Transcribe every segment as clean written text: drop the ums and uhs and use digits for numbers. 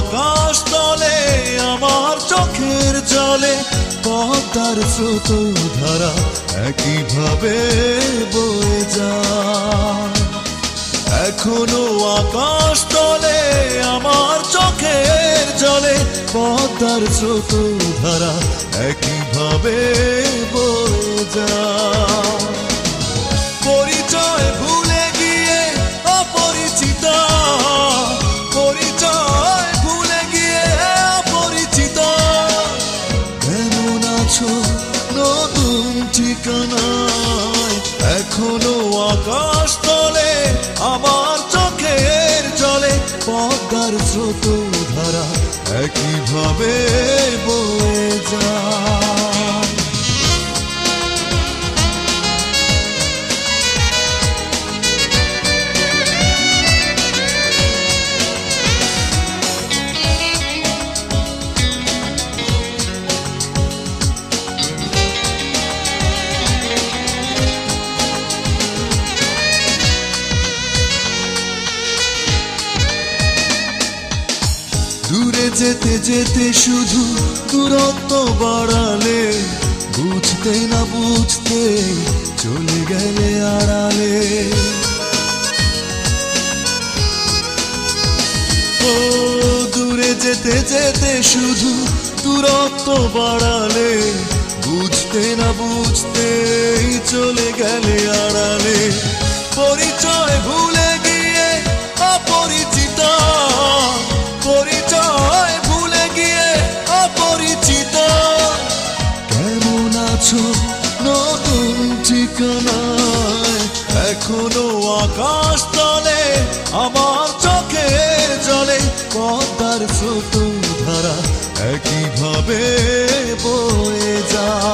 আকাশ তলে আমার চোখের জলে পদ্মার স্রোত ধারা একইভাবে বয়ে যায়। এখনো আকাশ তলে আমার চোখের জলে পদ্মার স্রোত ধারা একইভাবে বয়ে যায়। পরিচয় ভুলে গিয়ে অপরিচিত, পরিচয় ভুলে গিয়ে অপরিচিত, কেমন আছো নতুন ঠিকানায়। এখনো আকাশ তলে আমার চোখের জলে পদ্মার স্রোত ধারা একইভাবে বয়ে যায়। দূরে যেতে যেতে শুধু দূরত্ব বাড়ালে, বুঝতে না বুঝতে চলে গেলে আড়ালে। ও দূরে যেতে যেতে শুধু দূরত্ব বাড়ালে, বুঝতে না বুঝতে চলে গেলে আড়ালে। পরিচয় ভুলে গিয়ে অপরিচিত, পরিচয় ভুলে গিয়ে অপরিচিত, কেমন আছো নতুন ঠিকানায়। এখনো আকাশ তলে আমার চোখের জলে পদ্মার স্রোত ধারা একইভাবে বয়ে যায়।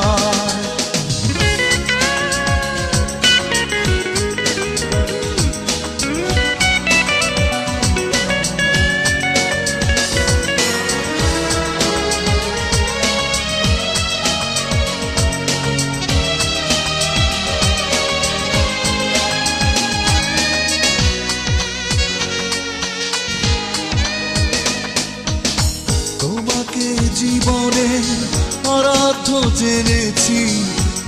তোমাকে জীবনের আরাধ্য জেনেছি,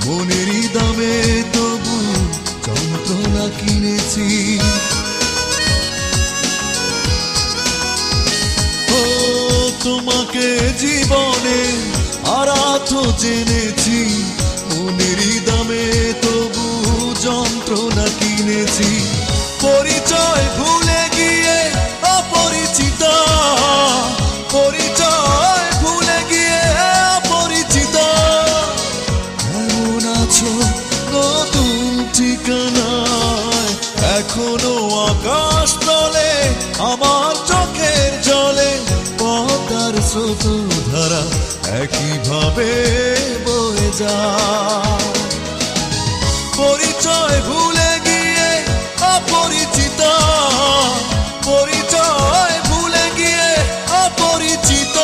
মনেরই দামে তবু যন্ত্রণা কিনেছি। ও তোমাকে জীবনের আরাধ্য জেনেছি, মনেরই দামে তবু যন্ত্রণা কিনেছি। পরিচয় ভুলে গিয়ে অপরিচিত, পরিচয় ভুলে গিয়ে অপরিচিত, কেমন আছো নতুন ঠিকানায়। এখনো আকাশ তলে আমার চোখের জলে পদ্মার স্রোত ধারা একইভাবে বয়ে যায়। পরিচয় ভুলে গিয়ে অপরিচিত, পরিচয় ভুলে গিয়ে অপরিচিত,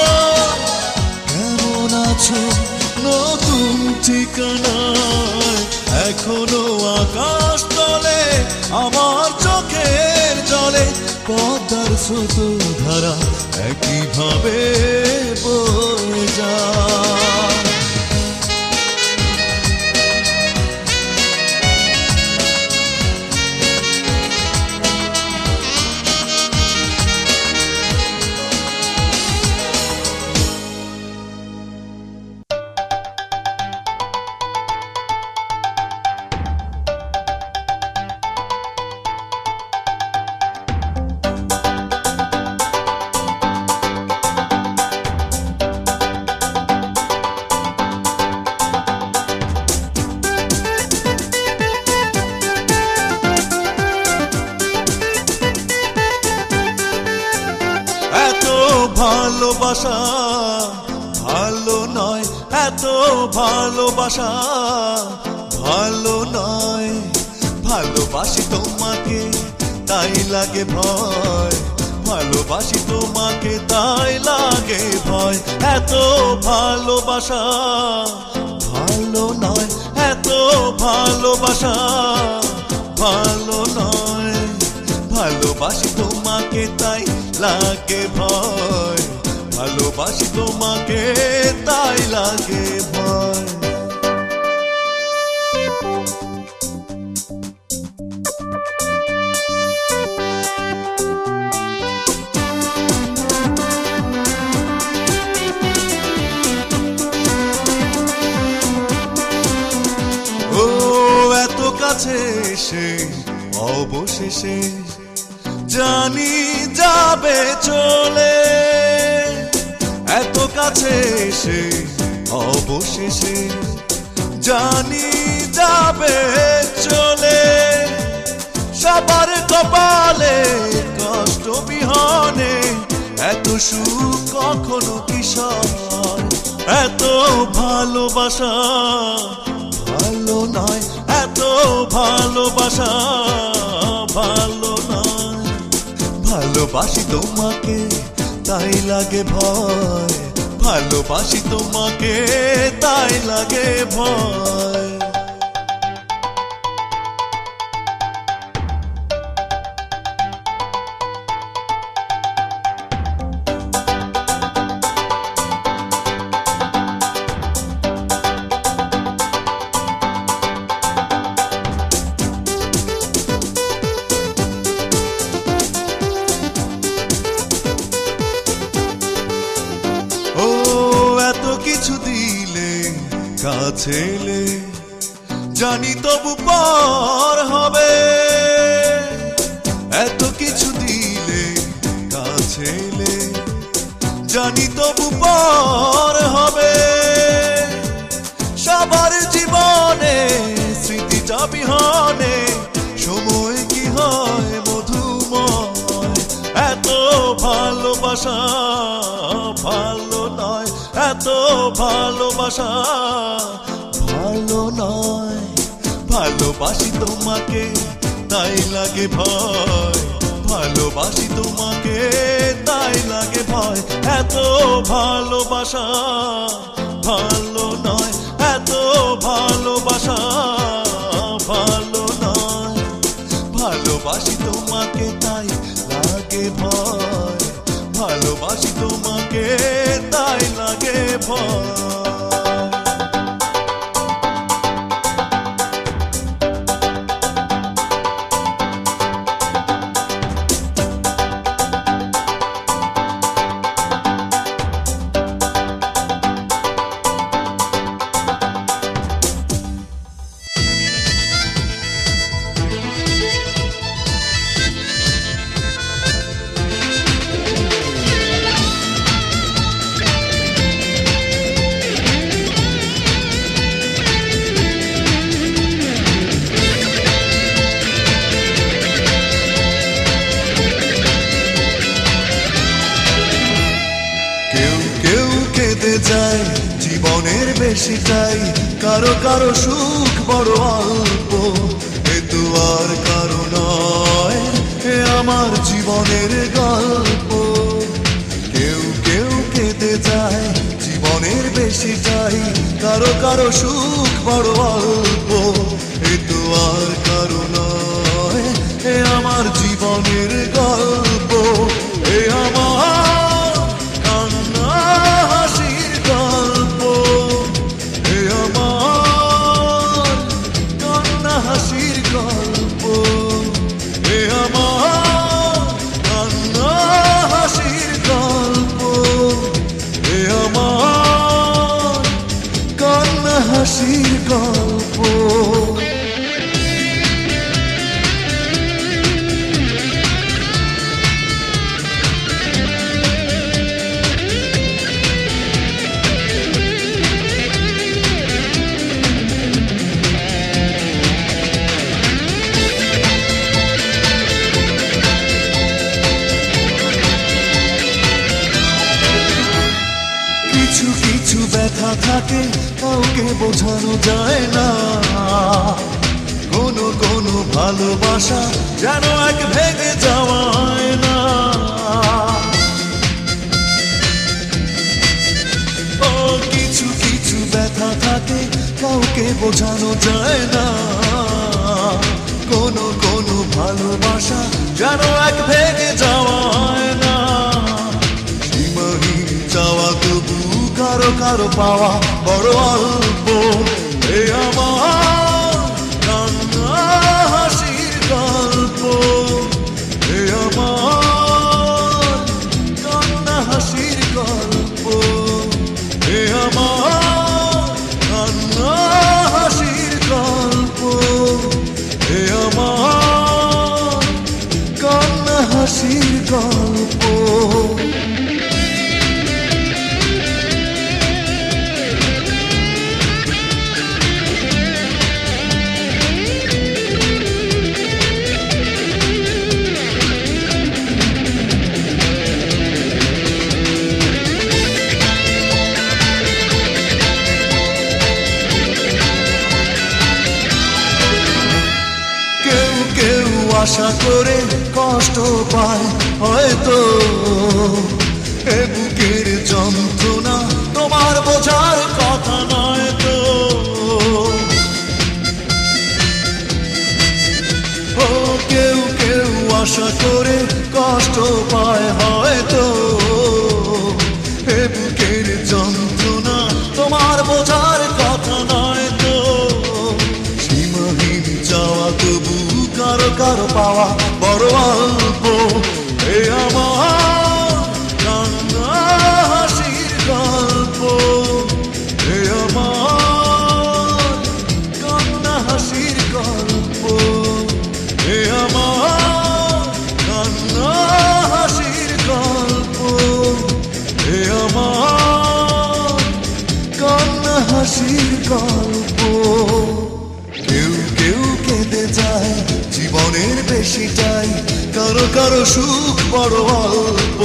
কেমন আছো নতুন ঠিকানায়। এখনো আকাশ তলে আমার চোখের জলে পদ্মার স্রোত ধারা একইভাবে বয়ে যায়। ভালোবাসা ভালো নয়, এত ভালোবাসা ভালো নয়। ভালোবাসি তোমাকে তাই লাগে ভয়, ভালোবাসি তোমাকে তাই লাগে ভয়। এত ভালোবাসা ভালো নয়, এত ভালোবাসা ভালো নয়। ভালোবাসি তোমাকে তাই লাগে ভয়, ভালোবাসি তোমাকে তাই লাগে ভয়। ও এত কাছে এসে অবশেষে জানি যাবে চলে, এত কাছে এসে অবশেষে জানি যাবে চলে। সবার কপালে কষ্ট বিহনে এত সুখ কখনো কি সয়, এত ভালোবাসা ভালো নয়, এত ভালোবাসা ভালো নয়। ভালোবাসি তোমাকে তাই লাগে ভয়, ভালোবাসি তোমাকে তাই লাগে ভয়। কিছু দিলে কাছে এলে জানি তবু পর হবে, এত কিছু দিলে কাছে এলে জানি তবু পর হবে। সবার জীবনে স্মৃতিটা বিহনে সময় কি হয় মধুময়, এত ভালোবাসা ভালো নয়, এত ভালোবাসা ভালো নয়। ভালোবাসি তোমাকে তাই লাগে ভয়, ভালোবাসি তোমাকে তাই লাগে ভয়। এত ভালোবাসা ভালো নয়, এত ভালোবাসা ভালো নয়। ভালোবাসি তোমাকে তাই লাগে ভয়, ভালোবাসি তোমাকে তাই লাগে ভয়। যায় জীবনের বেশিটাই, কারো কারো সুখ বড় অল্প, এ তো আর কারো নয়, এ আমার জীবনের গল্প। কেউ কেউ কেঁদে যায় জীবনের বেশিটাই, কারো কারো সুখ বড় অল্প, এ তো আর কারো নয়, এ আমার জীবনের গল্প। এ আমার কান্না হাসির গল্প, এ আমার কান্না হাসির গল্প, এ আমার কান্না হাসির গল্প, এ আমার কান্না হাসির গল্প। কিছু কিছু ব্যথা থাকে কাউকে বোঝানো যায় না, কোনো কোনো ভালোবাসা যেন এক ভেঙে যাওয়ায় না। ও কিছু কিছু ব্যথা থাকে কাউকে বোঝানো যায় না, কোনো কোনো ভালোবাসা যেন এক ভেঙে যাওয়ায় না। কারো কারো পাওয়া বড় অল্প। এ আমার কান্না হাসির গল্প, এ আমার কান্না হাসির গল্প, এ আমার কান্না হাসির গল্প, এ আমার কান্না হাসির গল্প। আশা করে কষ্ট পায় হয়তো, এ বুকের যন্ত্রণা তোমার বোঝার কথা নয় তো। ও কেউ কেউ আশা করে কষ্ট পায় হয়তো, এ বুকের যন্ত্রণা তোমার বোঝার কথা নয় তো। সীমাহীন চাওয়া তবু কারো কারো পাওয়া বড় অল্প। এ আমার কান্না হাসির গল্প, এ আমার কান্না হাসির গল্প, এ আমার কান্না হাসির গল্প, এ আমার কান্না হাসির গল্প। কেউ কেউ কেঁদে যায় জীবনের বেশিটাই, কারো কারো সুখ বড় অল্প।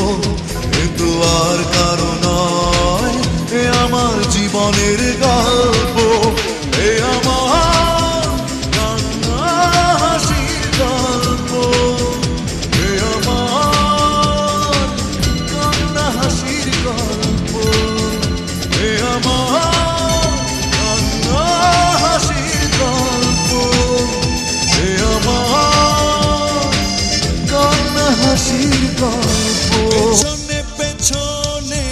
এ তো আর কারো নয়, এ আমার জীবনের গল্প, এ আমার কান্না হাসির গল্প, এ আমার কান্না হাসির গল্প, এ আমার কান্না হাসির গল্প, এ আমার কান্না হাসির গল্প। পেছনে পেছনে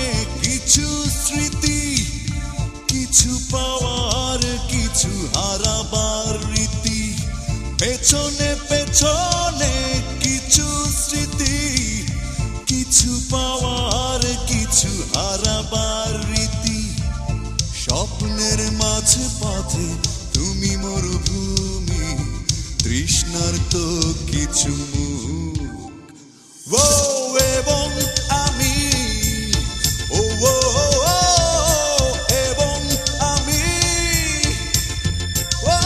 কিছু স্মৃতি, কিছু পাওয়ার কিছু হারাবার রীতি। পেছনে পেছনে কিছু স্মৃতি, কিছু পাওয়ার কিছু হারাবার রীতি। স্বপ্নের মাঝে পথে তুমি মরুভূমি, তৃষ্ণার তো কিছু মুখ। ও এবং আমি, ও ও এবং আমি, ও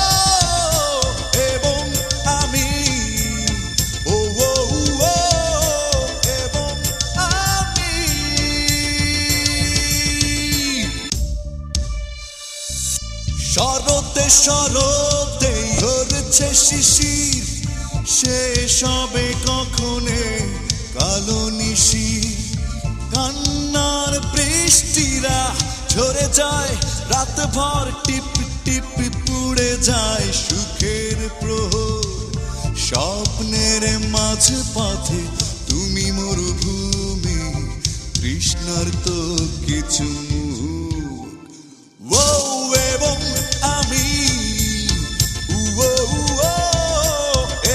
এবং আমি, ও এবং আমি। শরতে শরতে ধরছে শিশির, শেষ হবে কখনে কালো নিশি। কান্নার বৃষ্টিরা ঝরে যায় রাত ভর, টিপ টিপ পুড়ে যায় সুখের প্রহর। স্বপ্নের মাঝ পথে তুমি মরুভূমি, তৃষ্ণার তো কিছু মুখ। ও এবং আমি, ও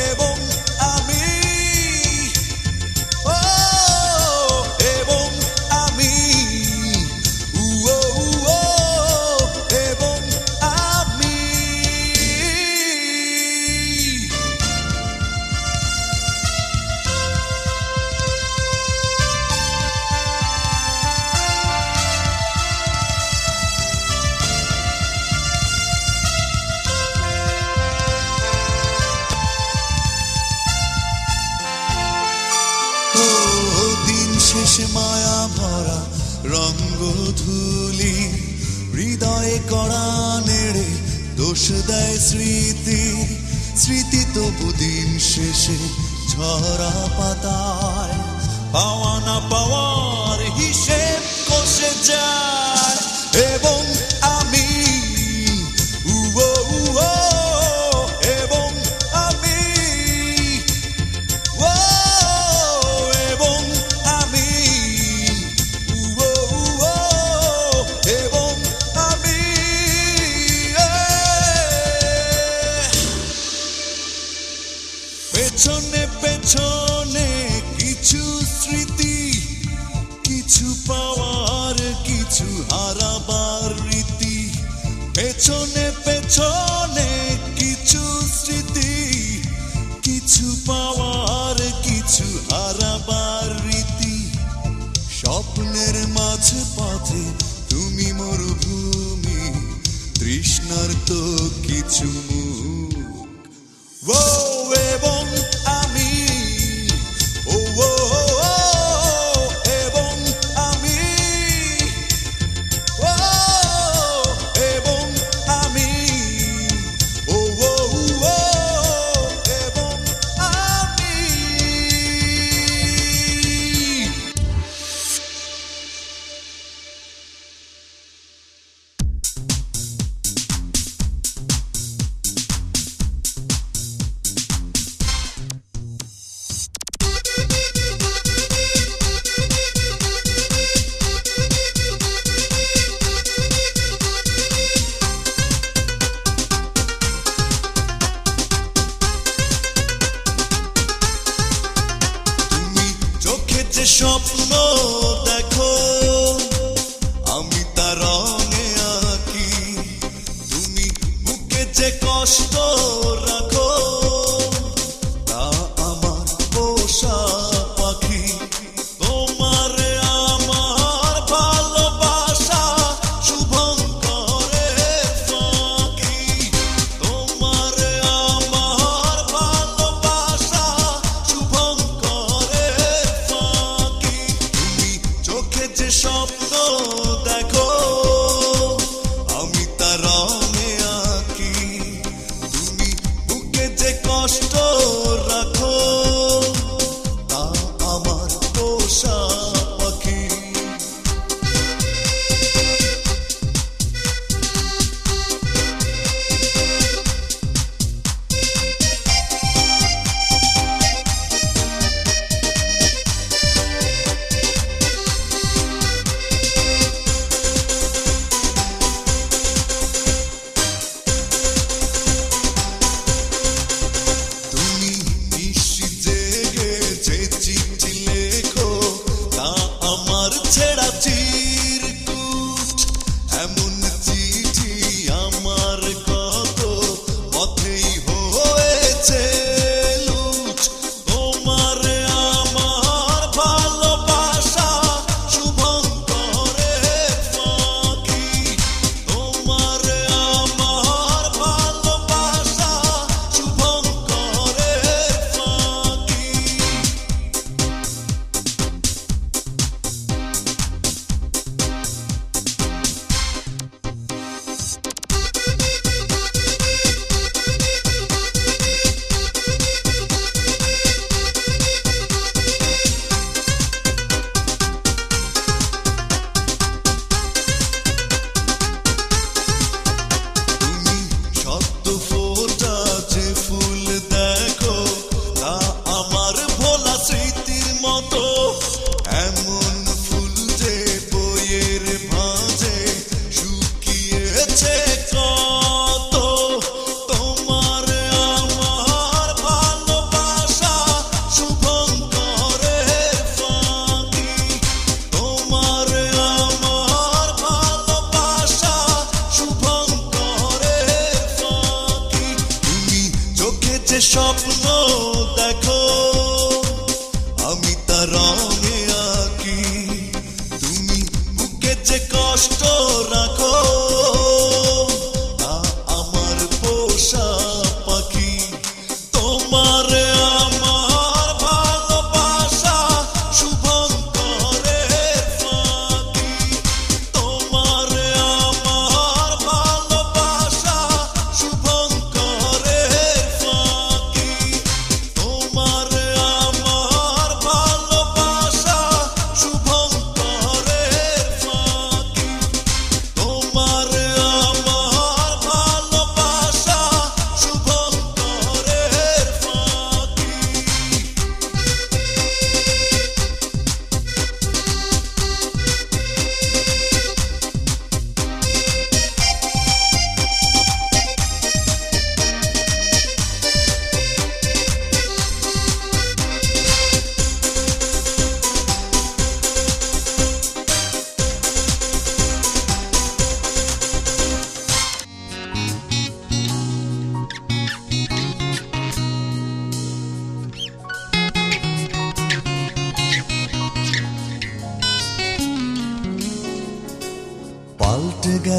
এবং আমি, ও এবং আমি, ও এবং আমি। দিন শেষে মায়া ভরা রঙ্গধূলি, হৃদয়ে কড়া নেড়ে দোষ দেয় স্মৃতি। স্মৃতি তবু দিন শেষে ঝরা পাতায়, পাওয়া না পাওয়ার হিসেব কষে যায়। এবং আমি, এবং আমি, এবং আমি, পেছনে পেছনে কিছু স্মৃতি, কিছু পাওয়ার কিছু হারাবার রীতি। স্বপ্নের মাঝে পথে তুমি মরুভূমি, তৃষ্ণার তো কিছু মুখ। ও এবং আমি, ও ও ও, এবং আমি, ও এবং আমি, ও ও ও, এবং আমি। যে স্বপ্ন দেখো আমি তা রঙে আঁকি, তুমি বুকে যে কষ্ট রাখো তা আমার পোষা পাখি। তোমার আমার ভালোবাসা শুভঙ্করের ফাঁকি, তোমার আমার ভালোবাসা শুভঙ্করের ফাঁকি। তুমি চোখে যে স্বপ্ন দেখো আমি তা রঙে আঁকি, তুমি বুকে যে কষ্ট রাখো তা আমার পোষা পাখি। তুমি নিশি জেগে যে চিঠি লেখো তা আমার ছেঁড়া চিরকুট। এমন চিঠি আমার কত পথেই হয়েছে লুট। তোমার আমার ভালোবাসা শুভঙ্করের ফাঁকি, তোমার আমার ভালোবাসা শুভঙ্করের ফাঁকি। তুমি সদ্য ফোটা যে ফুল দেখো তা আমার ভোলা স্মৃতির মতো। এমন ফুল যে বইয়ের ভাঁজে শুকিয়েছে কত। তোমার আমার ভালোবাসা শুভঙ্করের ফাঁকি, তোমার আমার ভালোবাসা শুভঙ্করের ফাঁকি। তুমি চোখে যে স্বপ্ন দেখো আমি তা রঙে আঁকি, তুমি বুকে যে কষ্ট রাখো তা আমার পোষা পাখি। তোমার আমার ভালোবাসা শুভঙ্করের ফাঁকি, তোমার আমার ভালোবাসা শুভঙ্করের ফাঁকি, তোমার আমার ভালোবাসা শুভঙ্করের ফাঁকি, তোমার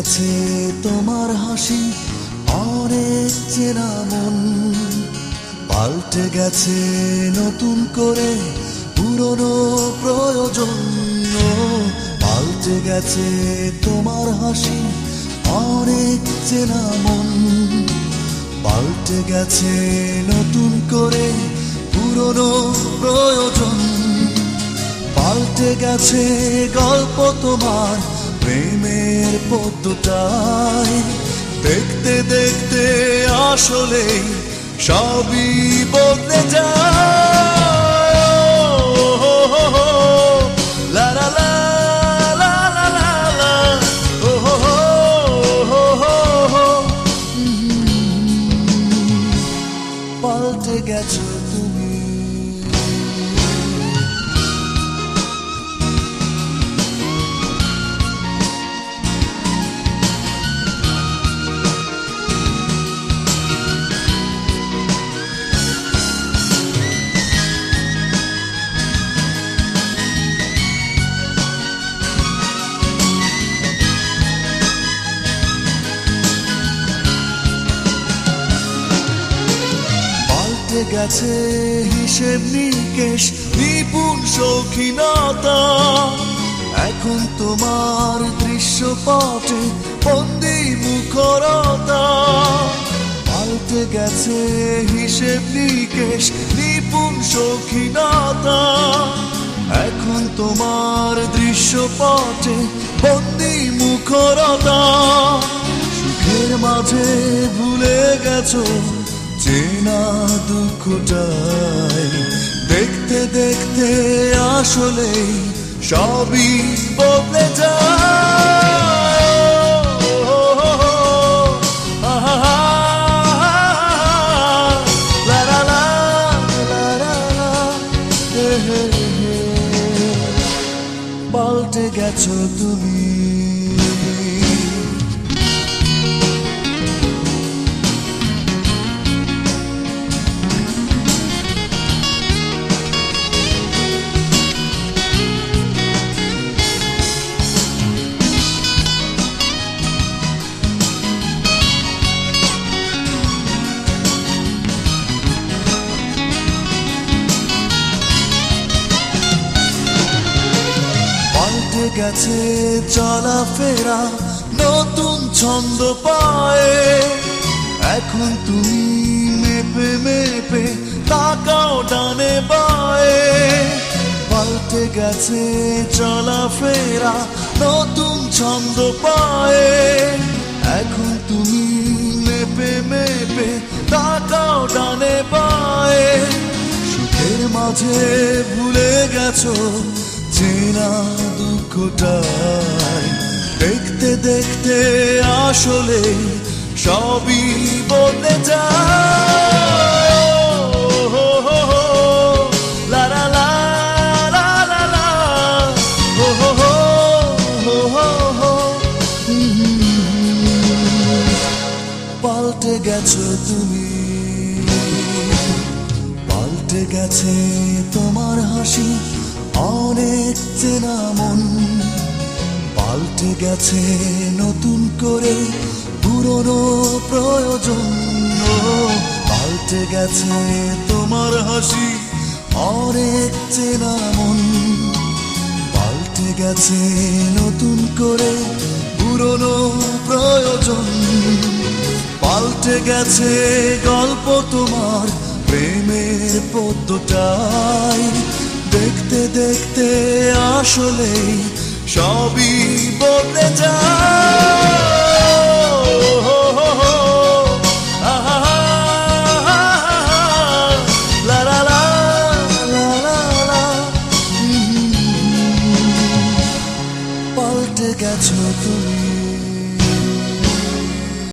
গেছে তোমার হাসি, অনেক চেনা মন পাল্টে গেছে নতুন করে পুরনো প্রয়োজন। পাল্টে গেছে তোমার হাসি, অনেক চেনা মন পাল্টে গেছে নতুন করে পুরনো প্রয়োজন। পাল্টে গেছে গল্প তোমার প্রেমের পদ্মটাই, দেখতে দেখতে আসলেই সবই বদলে যায়। লা লা লা লা লা লা লা, ও হো হো হো হো। পাল্টে গেছো তুমি। গেছে হিসেব নিকেশ নিপুণ শৌখিনতা, এখন তোমার দৃশ্যপটে বন্দি মুখরতা। পাল্টে গেছে হিসেব নিকেশ নিপুণ শৌখিনতা, এখন তোমার দৃশ্যপটে বন্দি মুখরতা। সুখের মাঝে ভুলে গেছো চেনা দুঃখটাই, দেখতে দেখতে আসলেই সবই বদলে যায়। লা লা লা লা লা লা, পাল্টে গেছো তুমি। গেছে চলাফেরা নতুন ছন্দ পায়ে, এখন তুমি মেপে মেপে তাকাও ডানে বায়ে। পাল্টে গেছে চলাফেরা নতুন ছন্দ পায়ে, এখন তুমি মেপে মেপে তাকাও ডানে বায়ে। সুখের মাঝে ভুলে গেছো চেনা দুঃখটাই, দেখতে দেখতে আসলে সবই বদলে যায়। লা লা লা লা লা লা, ও হো হো হো। পাল্টে গেছো তুমি। পাল্টে গেছে তোমার হাসি, অনেক চেনা মন পাল্টে গেছে নতুন করে পুরনো প্রয়োজন। পাল্টে গেছে তোমার হাসি, অনেক চেনা মন পাল্টে গেছে নতুন করে পুরনো প্রয়োজন। পাল্টে গেছে গল্প তোমার প্রেমের পদ্মটাই, দেখতে দেখতে আসলেই সবই বদলে যায়। লা লা লা লা লা লা, পাল্টে গেছো তুমি।